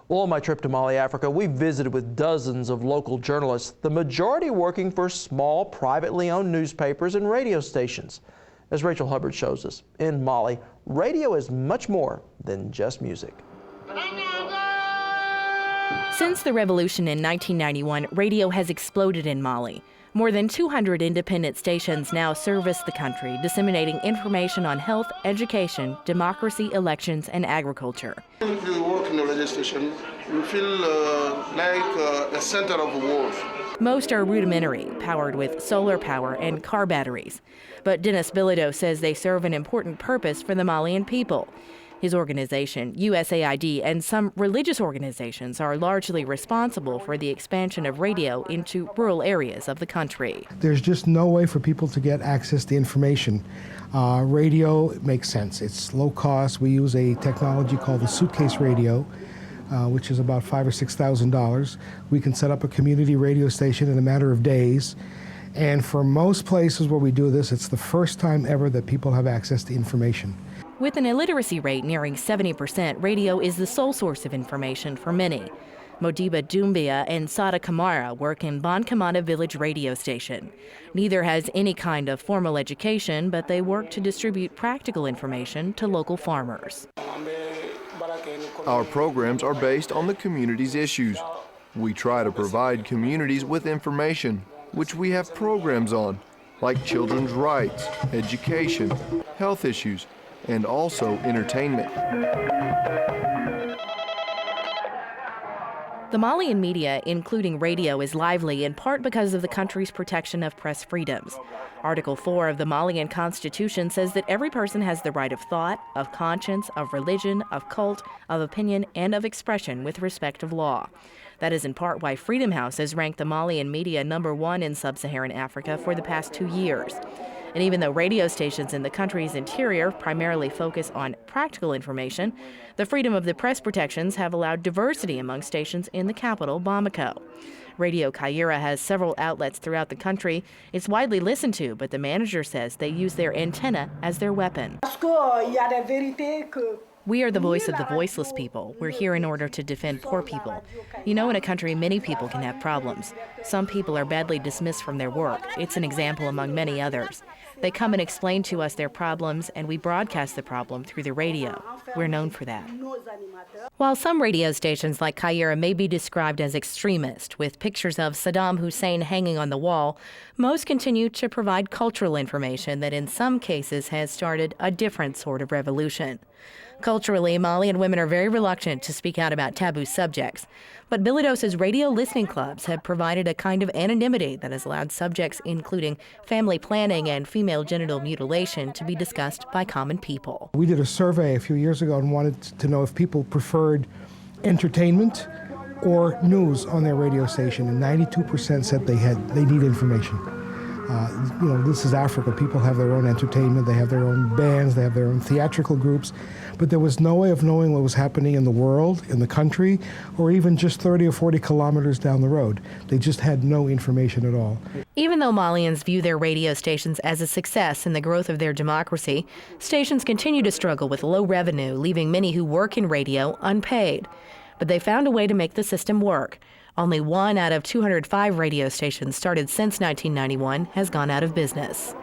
Well, on my trip to Mali, Africa, we visited with dozens of local journalists, the majority working for small, privately owned newspapers and radio stations. As Rachel Hubbard shows us, in Mali, radio is much more than just music. Since the revolution in 1991, radio has exploded in Mali. More than 200 independent stations now service the country, disseminating information on health, education, democracy, elections, and agriculture. When we work in the radio station, we feel like a center of the world. Most are rudimentary, powered with solar power and car batteries. But Dennis Bilodeau says they serve an important purpose for the Malian people. His organization, USAID, and some religious organizations are largely responsible for the expansion of radio into rural areas of the country. There's just no way for people to get access to information. Radio makes sense. It's low cost. We use a technology called the suitcase radio, which is about $5,000 or $6,000. We can set up a community radio station in a matter of days. And for most places where we do this, it's the first time ever that people have access to information. With an illiteracy rate nearing 70%, radio is the sole source of information for many. Modiba Doumbia and Sada Kamara work in Bankamana Village radio station. Neither has any kind of formal education, but they work to distribute practical information to local farmers. Our programs are based on the community's issues. We try to provide communities with information, which we have programs on, like children's rights, education, health issues, and also entertainment. The Malian media, including radio, is lively in part because of the country's protection of press freedoms. Article 4 of the Malian Constitution says that every person has the right of thought, of conscience, of religion, of cult, of opinion, and of expression with respect of law. That is in part why Freedom House has ranked the Malian media #1 in sub-Saharan Africa for the past 2 years. And even though radio stations in the country's interior primarily focus on practical information, the freedom of the press protections have allowed diversity among stations in the capital, Bamako. Radio Kaira has several outlets throughout the country. It's widely listened to, but the manager says they use their antenna as their weapon. We are the voice of the voiceless people. We're here in order to defend poor people. You know, in a country, many people can have problems. Some people are badly dismissed from their work. It's an example among many others. They come and explain to us their problems, and we broadcast the problem through the radio. We're known for that. While some radio stations like Kaira may be described as extremist, with pictures of Saddam Hussein hanging on the wall, most continue to provide cultural information that in some cases has started a different sort of revolution. Culturally, Malian women are very reluctant to speak out about taboo subjects. But Bilodeau says radio listening clubs have provided a kind of anonymity that has allowed subjects including family planning and female genital mutilation to be discussed by common people. We did a survey a few years ago and wanted to know if people preferred entertainment or news on their radio station, and 92% said they need information. This is Africa. People have their own entertainment, they have their own bands, they have their own theatrical groups, but there was no way of knowing what was happening in the world, in the country, or even just 30 or 40 kilometers down the road. They just had no information at all. Even though Malians view their radio stations as a success in the growth of their democracy, stations continue to struggle with low revenue, leaving many who work in radio unpaid. But they found a way to make the system work. Only 1 out of 205 radio stations started since 1991 has gone out of business.